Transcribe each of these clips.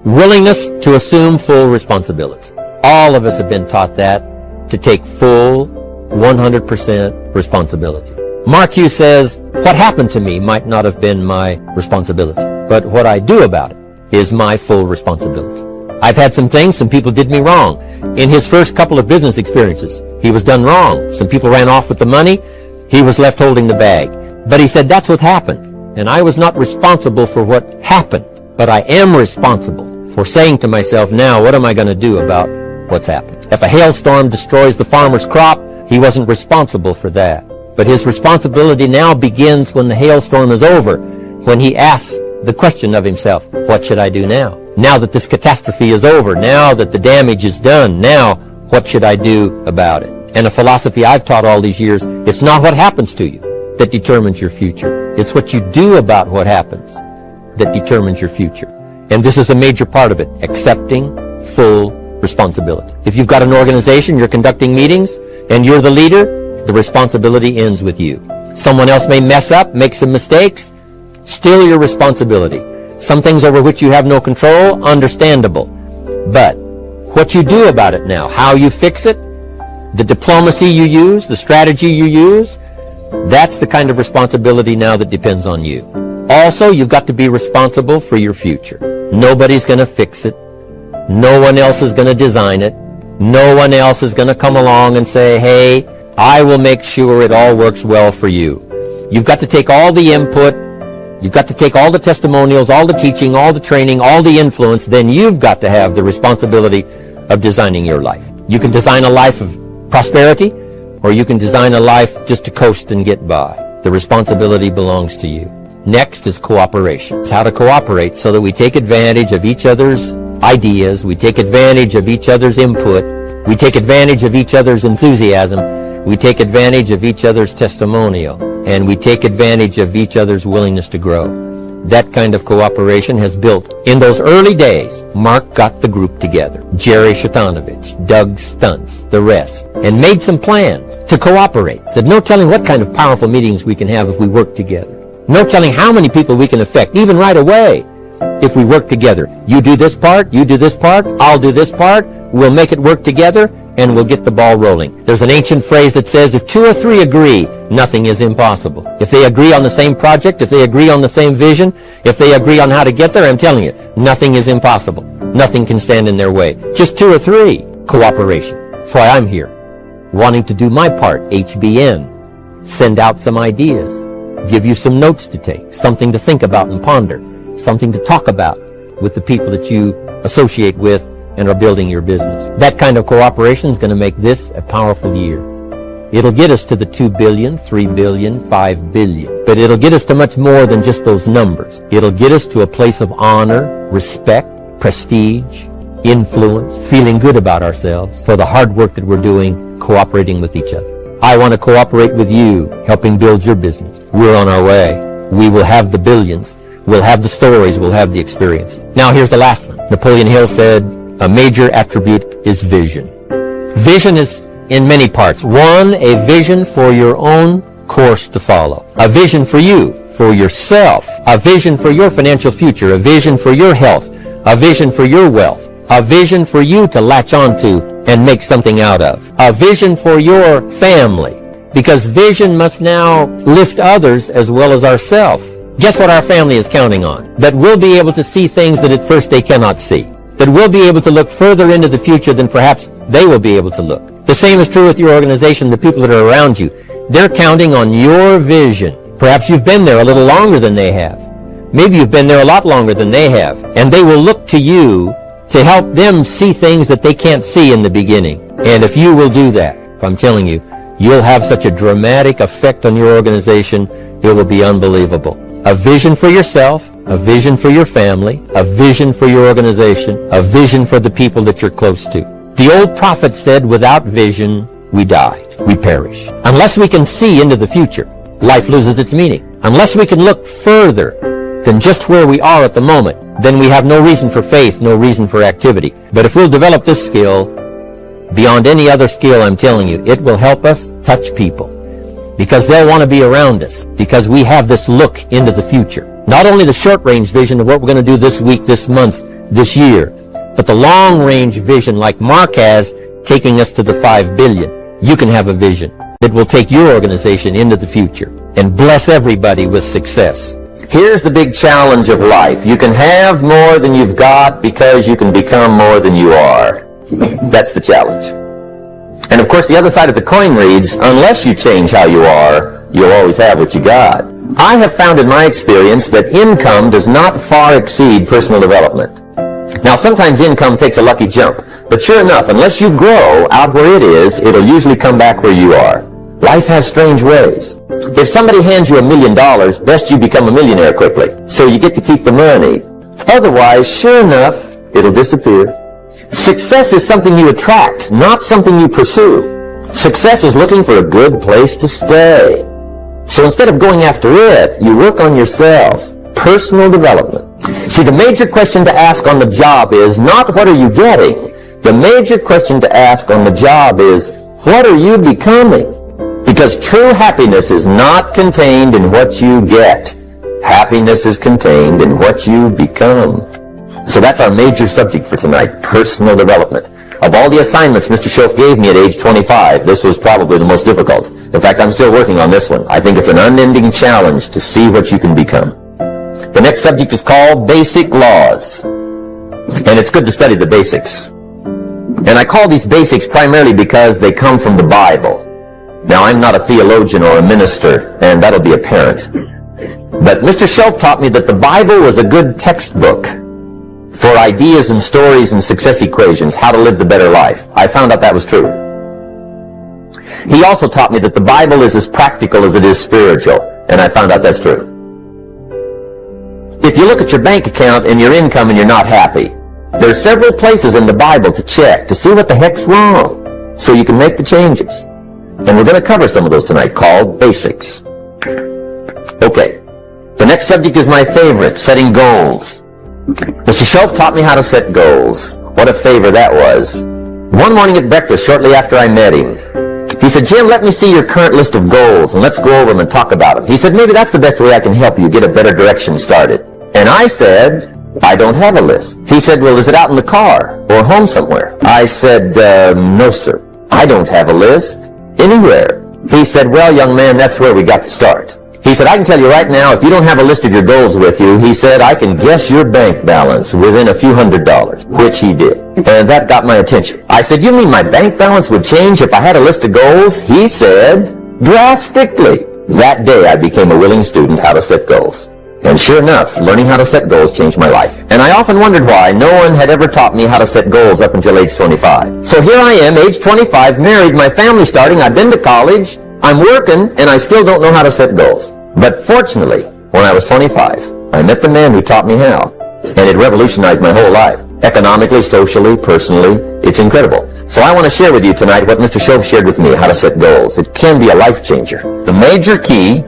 Willingness to assume full responsibility. All of us have been taught that, to take full, 100% responsibility. Mark Hughes says, what happened to me might not have been my responsibility, but what I do about it is my full responsibility. I've had some things, some people did me wrong. In his first couple of business experiences, he was done wrong. Some people ran off with the money. He was left holding the bag. But he said, that's what happened. And I was not responsible for what happened, but I am responsible for saying to myself, now, what am I going to do about what's happened? If a hailstorm destroys the farmer's crop, he wasn't responsible for that. But his responsibility now begins when the hailstorm is over, when he asks the question of himself, what should I do now? Now that this catastrophe is over, now that the damage is done, now what should I do about it? And a philosophy I've taught all these years, it's not what happens to you that determines your future. It's what you do about what happens that determines your future. And this is a major part of it, accepting full responsibility. If you've got an organization, you're conducting meetings, and you're the leader, the responsibility ends with you. Someone else may mess up, make some mistakes, still your responsibility. Some things over which you have no control, understandable. But what you do about it now, how you fix it, the diplomacy you use, the strategy you use, that's the kind of responsibility now that depends on you. Also, you've got to be responsible for your future. Nobody's going to fix it. No one else is going to design it. No one else is going to come along and say, hey, I will make sure it all works well for you. You've got to take all the input. You've got to take all the testimonials, all the teaching, all the training, all the influence. Then you've got to have the responsibility of designing your life. You can design a life of prosperity, or you can design a life just to coast and get by. The responsibility belongs to you. Next is cooperation. It's how to cooperate so that we take advantage of each other's ideas, we take advantage of each other's input, we take advantage of each other's enthusiasm, we take advantage of each other's testimonial, and we take advantage of each other's willingness to grow. That kind of cooperation has built. In those early days, Mark got the group together, Jerry Shatanovich, Doug Stuntz, the rest, and made some plans to cooperate. Said, no telling what kind of powerful meetings we can have if we work together. No telling how many people we can affect, even right away, if we work together. You do this part, you do this part, I'll do this part, we'll make it work together, and we'll get the ball rolling. There's an ancient phrase that says, if two or three agree, nothing is impossible. If they agree on the same project, if they agree on the same vision, if they agree on how to get there, I'm telling you, nothing is impossible. Nothing can stand in their way. Just two or three. Cooperation. That's why I'm here. Wanting to do my part, HBN. Send out some ideas. Give you some notes to take. Something to think about and ponder. Something to talk about with the people that you associate with and are building your business. That kind of cooperation is going to make this a powerful year. It'll get us to the 2 billion, 3 billion, 5 billion. But it'll get us to much more than just those numbers. It'll get us to a place of honor, respect, prestige, influence, feeling good about ourselves for the hard work that we're doing, cooperating with each other. I want to cooperate with you, helping build your business. We're on our way. We will have the billions. We'll have the stories. We'll have the experience. Now here's the last one. Napoleon Hill said, a major attribute is vision. Vision is in many parts. One, a vision for your own course to follow. A vision for you, for yourself. A vision for your financial future. A vision for your health. A vision for your wealth. A vision for you to latch onto and make something out of. A vision for your family. Because vision must now lift others as well as ourselves. Guess what our family is counting on? That we'll be able to see things that at first they cannot see. That we'll be able to look further into the future than perhaps they will be able to look. The same is true with your organization, the people that are around you. They're counting on your vision. Perhaps you've been there a little longer than they have. Maybe you've been there a lot longer than they have. And they will look to you to help them see things that they can't see in the beginning. And if you will do that, I'm telling you, you'll have such a dramatic effect on your organization, it will be unbelievable. A vision for yourself, a vision for your family, a vision for your organization, a vision for the people that you're close to. The old prophet said, without vision, we die, we perish. Unless we can see into the future, life loses its meaning. Unless we can look further than just where we are at the moment, then we have no reason for faith, no reason for activity. But if we'll develop this skill, beyond any other skill, I'm telling you, it will help us touch people. Because they'll want to be around us, because we have this look into the future. Not only the short-range vision of what we're going to do this week, this month, this year, but the long-range vision like Mark has, taking us to the 5 billion. You can have a vision that will take your organization into the future and bless everybody with success. Here's the big challenge of life. You can have more than you've got because you can become more than you are. That's the challenge. And of course, the other side of the coin reads, unless you change how you are, you'll always have what you got. I have found in my experience that income does not far exceed personal development. Now, sometimes income takes a lucky jump, but sure enough, unless you grow out where it is, it'll usually come back where you are. Life has strange ways. If somebody hands you $1 million, best you become a millionaire quickly, so you get to keep the money. Otherwise, sure enough, it'll disappear. Success is something you attract, not something you pursue. Success is looking for a good place to stay. So instead of going after it, you work on yourself. Personal development. See, the major question to ask on the job is not what are you getting. The major question to ask on the job is what are you becoming? Because true happiness is not contained in what you get. Happiness is contained in what you become. So that's our major subject for tonight, personal development. Of all the assignments Mr. Schoaf gave me at age 25, this was probably the most difficult. In fact, I'm still working on this one. I think it's an unending challenge to see what you can become. The next subject is called Basic Laws. And it's good to study the basics. And I call these basics primarily because they come from the Bible. Now, I'm not a theologian or a minister, and that'll be apparent. But Mr. Schoaf taught me that the Bible was a good textbook for ideas and stories and success equations, how to live the better life. I found out that was true. He also taught me that the Bible is as practical as it is spiritual, and I found out that's true. If you look at your bank account and your income and you're not happy, there are several places in the Bible to check to see what the heck's wrong so you can make the changes. And we're going to cover some of those tonight, called basics. Okay, the next subject is my favorite, setting goals. Mr. Schoaf taught me how to set goals. What a favor that was. One morning at breakfast, shortly after I met him, he said, Jim, let me see your current list of goals, and let's go over them and talk about them. He said, maybe that's the best way I can help you get a better direction started. And I said, I don't have a list. He said, well, is it out in the car or home somewhere? I said, no, sir. I don't have a list anywhere. He said, well, young man, that's where we got to start. He said, I can tell you right now, if you don't have a list of your goals with you, he said, I can guess your bank balance within a few $100s, which he did. And that got my attention. I said, you mean my bank balance would change if I had a list of goals? He said, drastically. That day, I became a willing student how to set goals. And sure enough, learning how to set goals changed my life. And I often wondered why no one had ever taught me how to set goals up until age 25. So here I am, age 25, married, my family's starting, I've been to college, I'm working, and I still don't know how to set goals. But fortunately, when I was 25, I met the man who taught me how. And it revolutionized my whole life. Economically, socially, personally, it's incredible. So I want to share with you tonight what Mr. Schoaf shared with me, how to set goals. It can be a life changer. The major key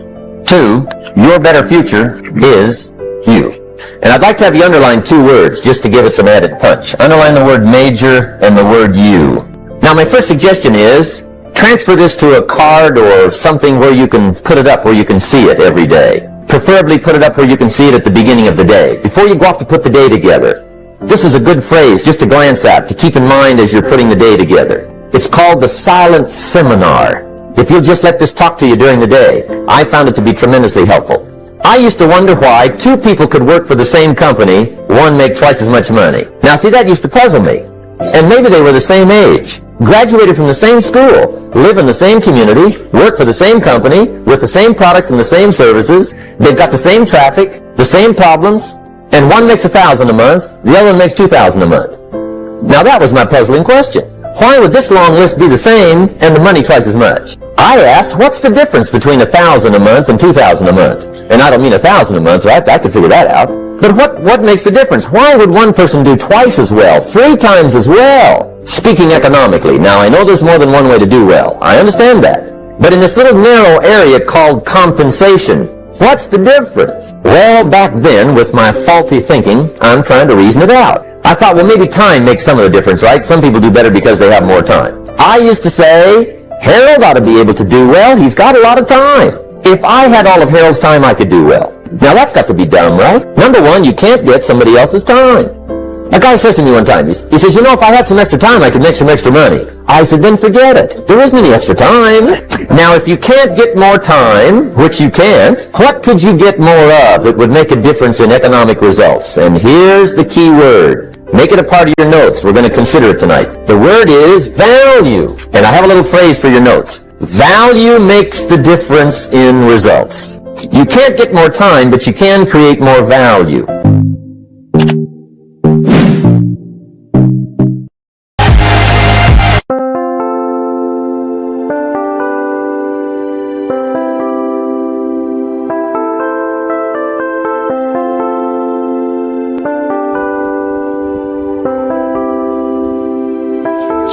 to your better future is you. And I'd like to have you underline two words just to give it some added punch. Underline the word major and the word you. Now, my first suggestion is transfer this to a card or something where you can put it up where you can see it every day. Preferably put it up where you can see it at the beginning of the day, before you go off to put the day together. This is a good phrase just to glance at, to keep in mind as you're putting the day together. It's called the silent seminar. If you'll just let this talk to you during the day, I found it to be tremendously helpful. I used to wonder why two people could work for the same company, one make twice as much money. Now see, that used to puzzle me. And maybe they were the same age, graduated from the same school, live in the same community, work for the same company, with the same products and the same services, they've got the same traffic, the same problems, and one makes $1,000 a month, the other one makes $2,000 a month. Now that was my puzzling question. Why would this long list be the same and the money twice as much? I asked, what's the difference between $1,000 a month and $2,000 a month? And I don't mean $1,000 a month, right? I could figure that out. But what makes the difference? Why would one person do twice as well, 3 times as well? Speaking economically, now I know there's more than one way to do well. I understand that. But in this little narrow area called compensation, what's the difference? Well, back then, with my faulty thinking, I'm trying to reason it out. I thought, well, maybe time makes some of the difference, right? Some people do better because they have more time. I used to say, Harold ought to be able to do well. He's got a lot of time. If I had all of Harold's time, I could do well. Now, that's got to be dumb, right? Number one, you can't get somebody else's time. A guy says to me one time, he says, you know, if I had some extra time, I could make some extra money. I said, then forget it. There isn't any extra time. Now, if you can't get more time, which you can't, what could you get more of that would make a difference in economic results? And here's the key word. Make it a part of your notes. We're going to consider it tonight. The word is value. And I have a little phrase for your notes. Value makes the difference in results. You can't get more time, but you can create more value.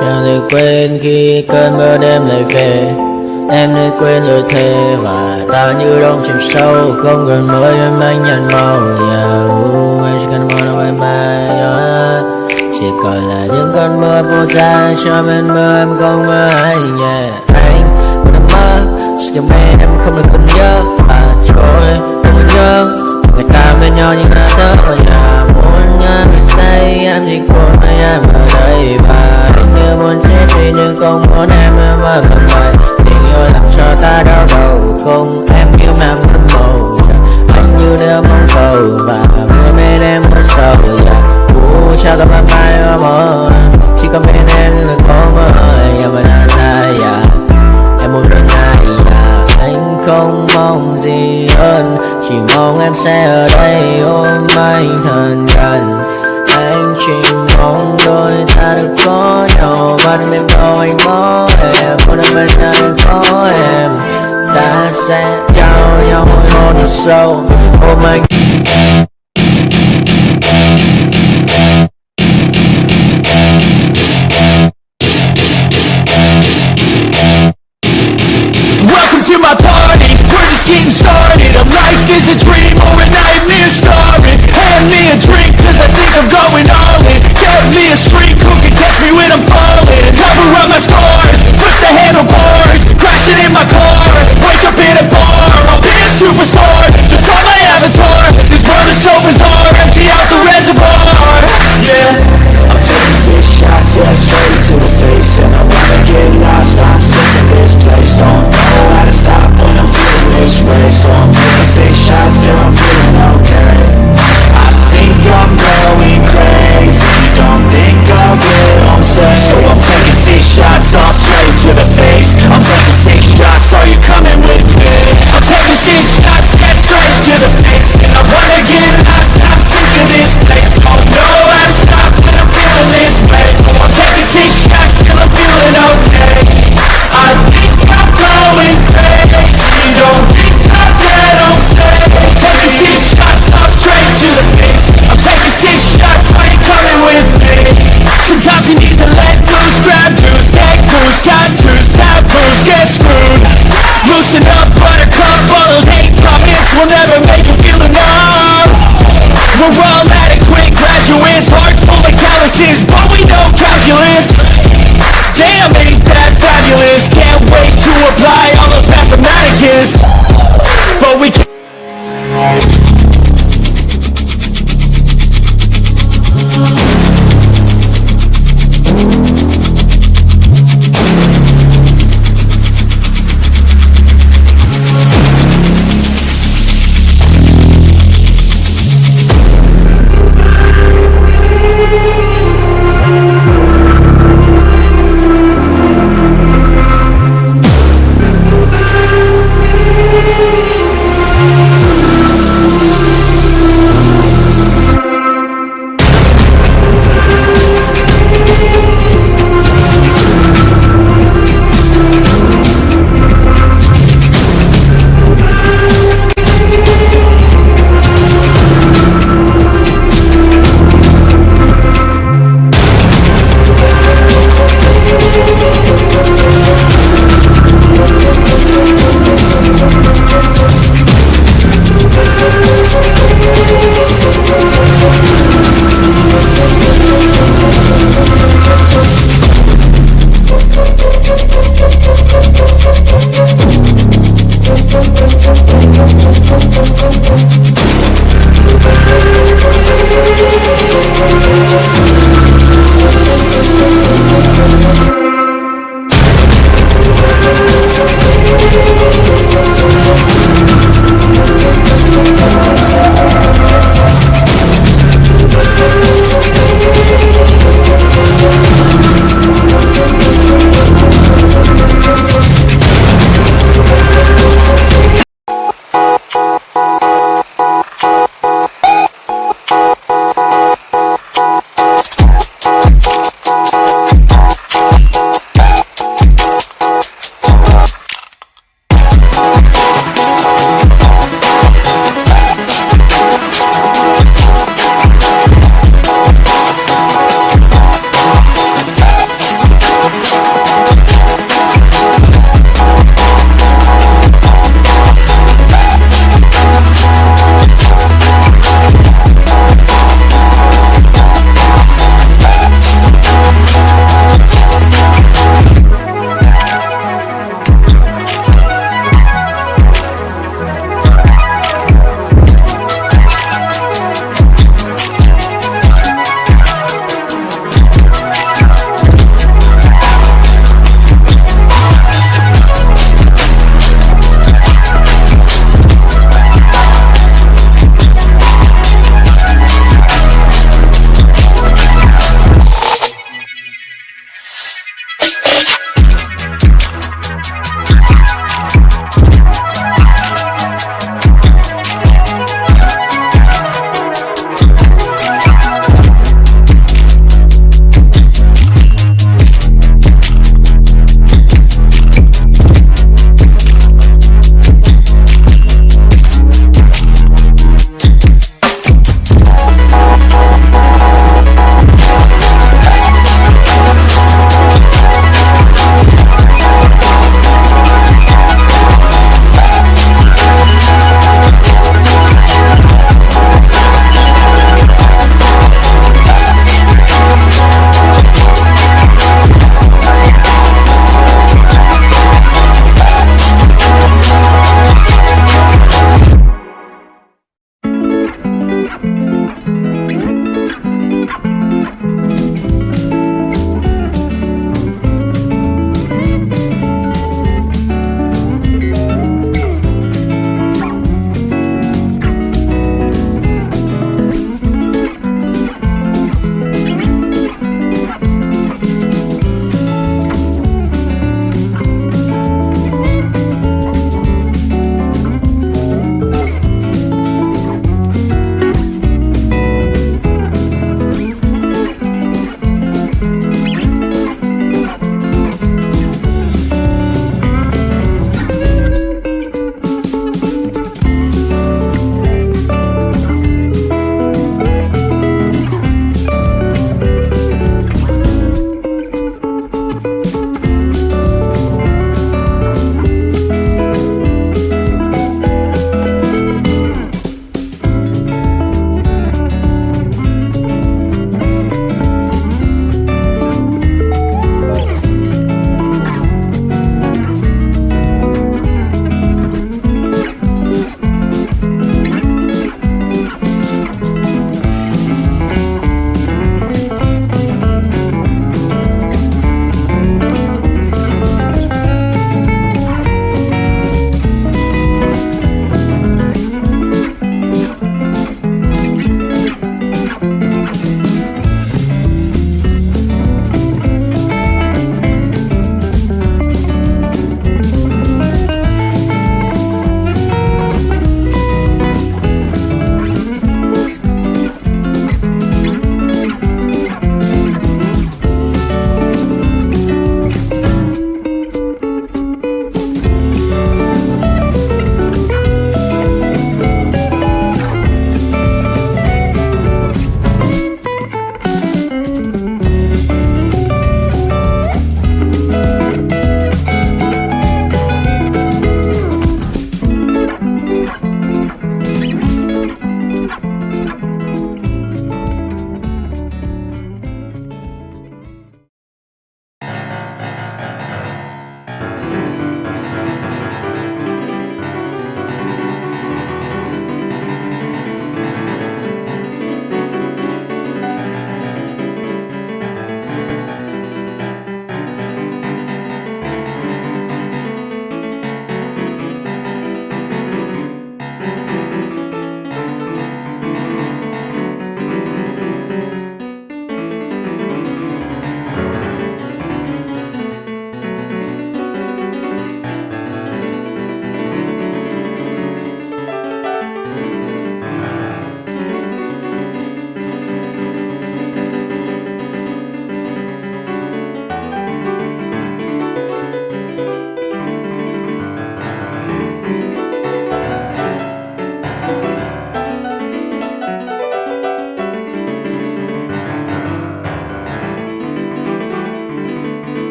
Chẳng được quên khi cơn mưa đêm lại về. Em đã quên lời thề và ta như đông chìm sâu. Không còn mới em anh nhận màu. Em chỉ cần mơ đâu em bay. Chỉ còn là những cơn mưa vô giá. Cho bên mơ em không mơ ai nhẹ. Anh vẫn đang mơ. Chỉ trong bên em không được còn nhớ. Và trôi em vẫn nhớ. Người ta bên nhau nhưng đã thở. Muốn ngàn người say em chỉ còn mấy em ở đây. Và anh như muốn chết vì nhưng không muốn em ở bên ngoài. Tình yêu làm cho ta đau đầu. Không em yêu mà muốn màu. Anh như đeo mong cầu. Và mưa bên em muốn sầu. Chào các bạn bay ở mơ. Chỉ có bên em nhưng đừng có mơ. Em vẫn đang dài. Em muốn bên ai. Anh không mong gì hơn. Chỉ mong em sẽ ở đây ôm anh thật gần. Anh chỉ mong đôi ta được có nhau. Và đừng bên đâu anh có em. Muốn em bên ta đừng có em. Ta sẽ trao nhau môi hôn thật sâu. Ôm anh. Welcome to my party, we're just getting started. A life is a dream or a nightmare starring. Hand me a drink cause I think I'm going all in. Get me a shrink who can catch me when I'm falling. Cover up my scars, flip the handlebars. Crashing in my car, wake up in a bar. I'll be a superstar, just on my avatar. This world is so bizarre, empty out the reservoir. Yeah, I'm taking 6 shots, yeah, straight to the face. And I wanna get lost, I'm sick of this place. Don't know how to stop when I'm feeling this way. So I'm taking 6 shots till I'm feeling okay. I think I'm going crazy. Don't think I'll get home safe. So I'm taking 6 shots all straight to the face. I'm taking 6 shots, are you coming with me? I'm taking 6 shots, yeah, straight to the face. And I wanna get lost, I'm sick of this place. Don't know how to stop when I'm feeling this way. So I'm taking 6 shots till I'm feeling okay. I think I'm going crazy. Don't think I'll get home safe. I'm taking 6 shots all straight to the face. I'm taking 6 shots, are you coming with me? Sometimes you need to let loose, grab juice, get goose, tattoos, taboos, get screwed. Loosen up, buttercup, all those hate comments will never make you feel enough. We're all adequate graduates, hearts full of calluses, but we know calculus.